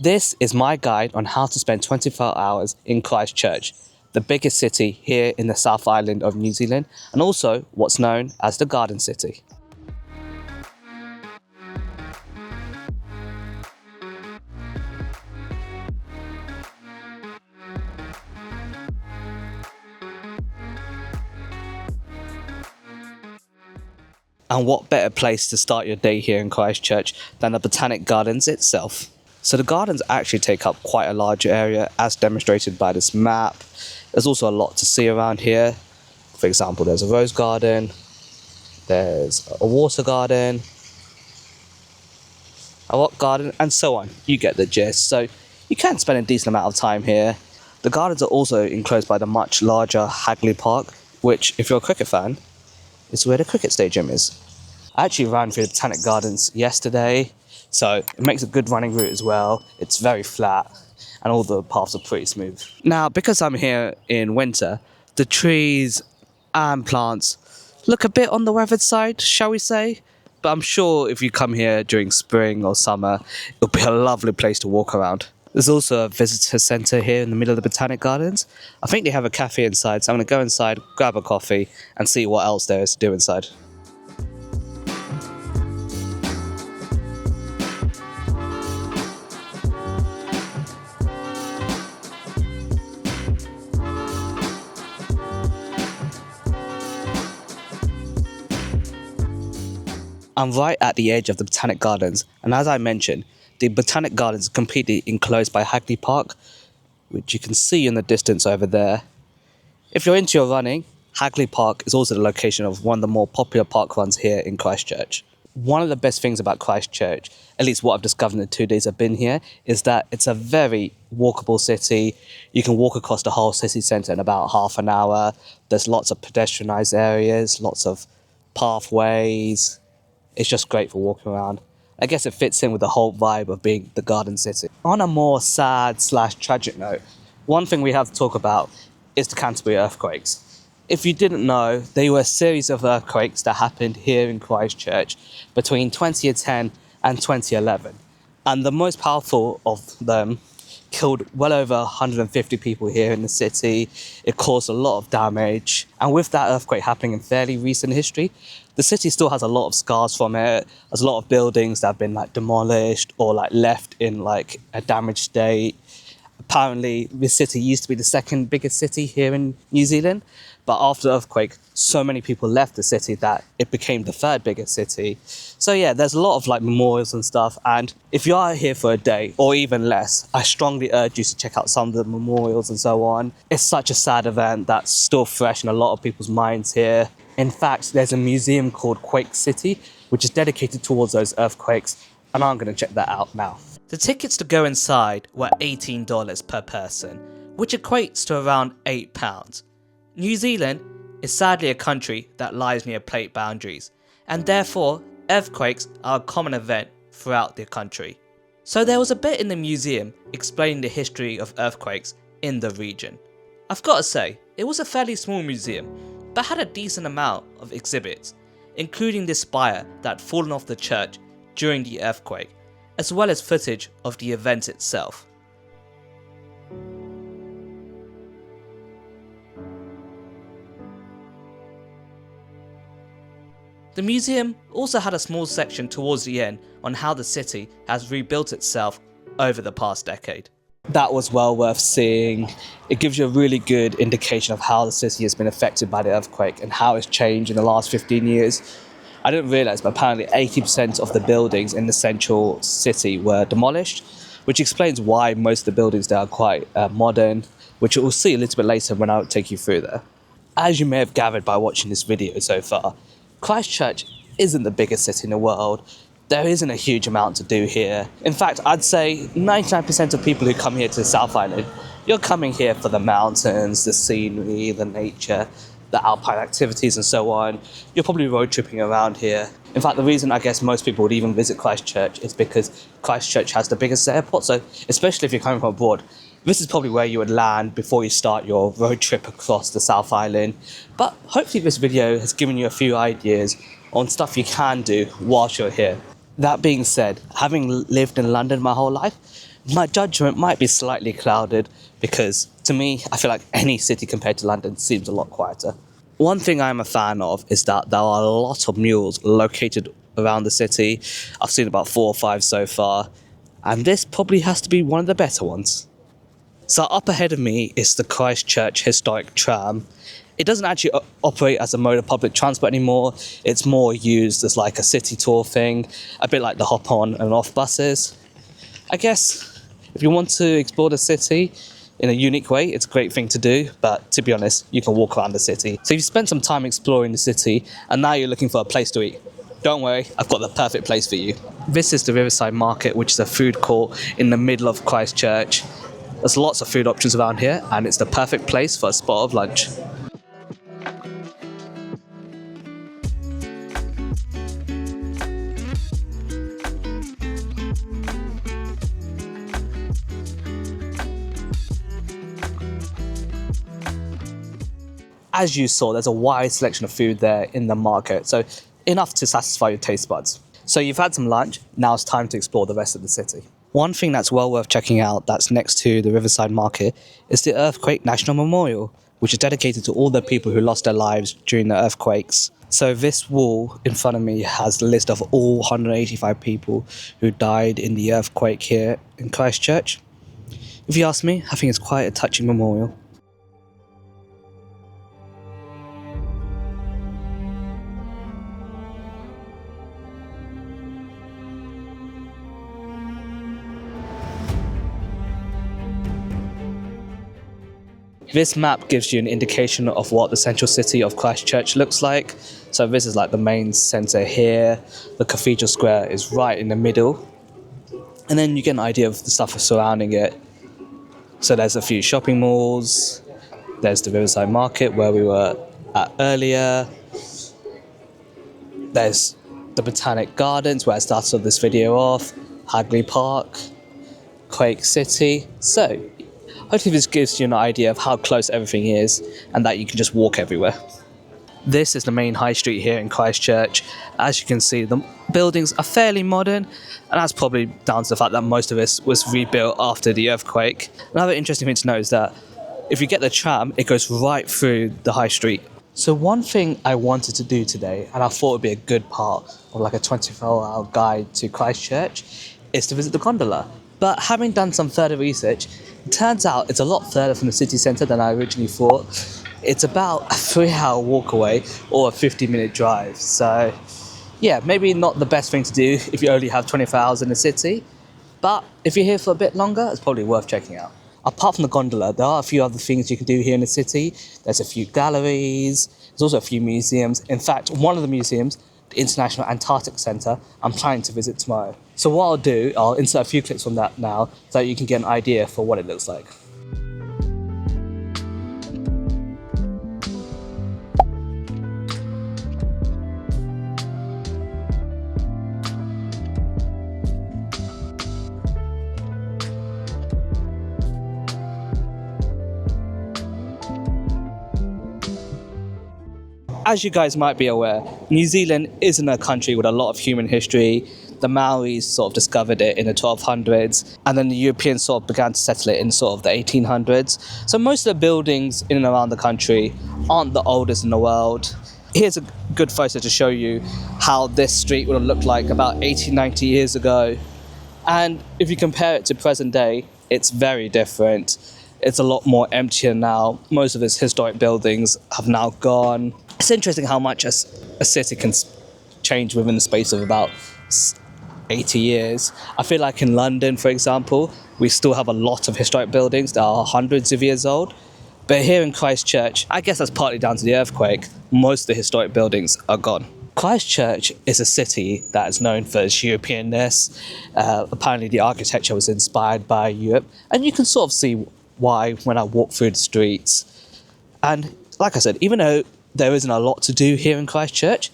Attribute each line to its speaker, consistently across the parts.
Speaker 1: This is my guide on how to spend 24 hours in Christchurch, the biggest city here in the South Island of New Zealand, and also what's known as the Garden City. And what better place to start your day here in Christchurch than the Botanic Gardens itself? So the gardens actually take up quite a large area as demonstrated by this map. There's also a lot to see around here. For example, there's a rose garden, there's a water garden, a rock garden, and so on. You get the gist. So you can spend a decent amount of time here. The gardens are also enclosed by the much larger Hagley Park, which, if you're a cricket fan, is where the cricket stadium is. I actually ran through the Botanic Gardens yesterday, so it makes a good running route as well. It's very flat and all the paths are pretty smooth. Now, because I'm here in winter, the trees and plants look a bit on the weathered side, shall we say? But I'm sure if you come here during spring or summer, it'll be a lovely place to walk around. There's also a visitor centre here in the middle of the Botanic Gardens. I think they have a cafe inside, so I'm going to go inside, grab a coffee, and see what else there is to do inside. I'm right at the edge of the Botanic Gardens, and as I mentioned, the Botanic Gardens is completely enclosed by Hagley Park, which you can see in the distance over there. If you're into your running, Hagley Park is also the location of one of the more popular park runs here in Christchurch. One of the best things about Christchurch, at least what I've discovered in the 2 days I've been here, is that it's a very walkable city. You can walk across the whole city centre in about half an hour. There's lots of pedestrianised areas, lots of pathways. It's just great for walking around. I guess it fits in with the whole vibe of being the Garden City. On a more sad/tragic note, one thing we have to talk about is the Canterbury earthquakes. If you didn't know, they were a series of earthquakes that happened here in Christchurch between 2010 and 2011. And the most powerful of them killed well over 150 people here in the city. It caused a lot of damage. And with that earthquake happening in fairly recent history, the city still has a lot of scars from it. There's a lot of buildings that have been demolished or left in a damaged state. Apparently, this city used to be the second biggest city here in New Zealand, but after the earthquake, so many people left the city that it became the third biggest city. So yeah, there's a lot of memorials and stuff, and if you are here for a day or even less, I strongly urge you to check out some of the memorials and so on. It's such a sad event that's still fresh in a lot of people's minds here. In fact, there's a museum called Quake City, which is dedicated towards those earthquakes, and I'm going to check that out now. The tickets to go inside were $18 per person, which equates to around £8. New Zealand is sadly a country that lies near plate boundaries, and therefore earthquakes are a common event throughout the country. So there was a bit in the museum explaining the history of earthquakes in the region. I've got to say, it was a fairly small museum, but had a decent amount of exhibits, including this spire that had fallen off the church during the earthquake, as well as footage of the event itself. The museum also had a small section towards the end on how the city has rebuilt itself over the past decade. That was well worth seeing. It gives you a really good indication of how the city has been affected by the earthquake and how it's changed in the last 15 years. I didn't realise, but apparently 80% of the buildings in the central city were demolished, which explains why most of the buildings there are quite modern, which we'll see a little bit later when I take you through there. As you may have gathered by watching this video so far, Christchurch isn't the biggest city in the world. There isn't a huge amount to do here. In fact, I'd say 99% of people who come here to the South Island, you're coming here for the mountains, the scenery, the nature, the alpine activities and so on. You're probably road tripping around here. In fact, the reason I guess most people would even visit Christchurch is because Christchurch has the biggest airport. So especially if you're coming from abroad, this is probably where you would land before you start your road trip across the South Island. But hopefully this video has given you a few ideas on stuff you can do whilst you're here. That being said, having lived in London my whole life, My judgment might be slightly clouded because, to me, I feel like any city compared to London seems a lot quieter. One thing I'm a fan of is that there are a lot of murals located around the city. I've seen about 4 or 5 so far, and this probably has to be one of the better ones. So up ahead of me is the Christchurch Historic Tram. It doesn't actually operate as a mode of public transport anymore. It's more used as like a city tour thing, a bit like the hop on and off buses. I guess if you want to explore the city in a unique way, it's a great thing to do, but to be honest, you can walk around the city. So you've spent some time exploring the city and now you're looking for a place to eat. Don't worry, I've got the perfect place for you. This is the Riverside Market, which is a food court in the middle of Christchurch. There's lots of food options around here and it's the perfect place for a spot of lunch. As you saw, there's a wide selection of food there in the market, so enough to satisfy your taste buds. So you've had some lunch, now it's time to explore the rest of the city. One thing that's well worth checking out that's next to the Riverside Market is the Earthquake National Memorial, which is dedicated to all the people who lost their lives during the earthquakes. So this wall in front of me has a list of all 185 people who died in the earthquake here in Christchurch. If you ask me, I think it's quite a touching memorial. This map gives you an indication of what the central city of Christchurch looks like. So this is like the main centre here. The cathedral square is right in the middle. And then you get an idea of the stuff surrounding it. So there's a few shopping malls. There's the Riverside Market where we were at earlier. There's the Botanic Gardens where I started this video off. Hagley Park. Quake City. So hopefully this gives you an idea of how close everything is and that you can just walk everywhere. This is the main high street here in Christchurch. As you can see, the buildings are fairly modern, and that's probably down to the fact that most of this was rebuilt after the earthquake. Another interesting thing to note is that if you get the tram, it goes right through the high street. So one thing I wanted to do today, and I thought would be a good part of like a 24-hour guide to Christchurch, is to visit the gondola. But having done some further research, it turns out it's a lot further from the city centre than I originally thought. It's about a 3-hour walk away or a 50-minute drive. So yeah, maybe not the best thing to do if you only have 24 hours in the city. But if you're here for a bit longer, it's probably worth checking out. Apart from the gondola, there are a few other things you can do here in the city. There's a few galleries, there's also a few museums. In fact, one of the museums, the International Antarctic Centre, I'm planning to visit tomorrow. So what I'll do, I'll insert a few clips from that now so that you can get an idea for what it looks like. As you guys might be aware, New Zealand isn't a country with a lot of human history. The Maoris sort of discovered it in the 1200s, and then the Europeans sort of began to settle it in sort of the 1800s. So most of the buildings in and around the country aren't the oldest in the world. Here's a good photo to show you how this street would have looked like about 80, 90 years ago. And if you compare it to present day, it's very different. It's a lot more emptier now. Most of its historic buildings have now gone. It's interesting how much a city can change within the space of about 80 years. I feel like in London, for example, we still have a lot of historic buildings that are hundreds of years old. But here in Christchurch, I guess that's partly down to the earthquake, most of the historic buildings are gone. Christchurch is a city that is known for its Europeanness. Apparently the architecture was inspired by Europe, and you can sort of see why when I walk through the streets. And like I said, even though there isn't a lot to do here in Christchurch,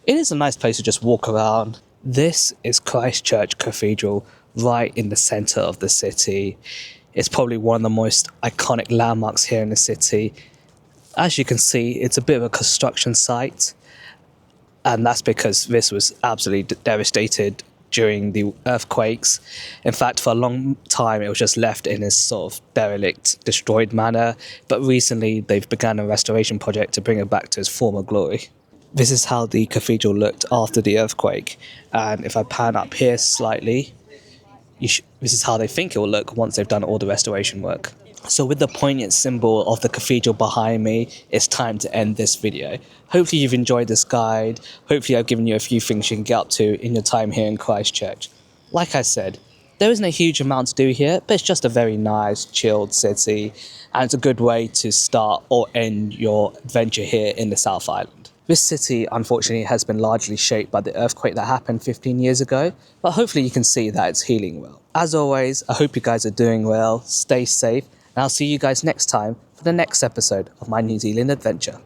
Speaker 1: it is a nice place to just walk around. This is Christchurch Cathedral, right in the centre of the city. It's probably one of the most iconic landmarks here in the city. As you can see, it's a bit of a construction site, and that's because this was absolutely devastated during the earthquakes. In fact, for a long time, it was just left in this sort of derelict, destroyed manner. But recently, they've begun a restoration project to bring it back to its former glory. This is how the cathedral looked after the earthquake. And if I pan up here slightly, this is how they think it will look once they've done all the restoration work. So with the poignant symbol of the cathedral behind me, it's time to end this video. Hopefully you've enjoyed this guide. Hopefully I've given you a few things you can get up to in your time here in Christchurch. Like I said, there isn't a huge amount to do here, but it's just a very nice, chilled city, and it's a good way to start or end your adventure here in the South Island. This city, unfortunately, has been largely shaped by the earthquake that happened 15 years ago, but hopefully you can see that it's healing well. As always, I hope you guys are doing well, stay safe, and I'll see you guys next time for the next episode of my New Zealand adventure.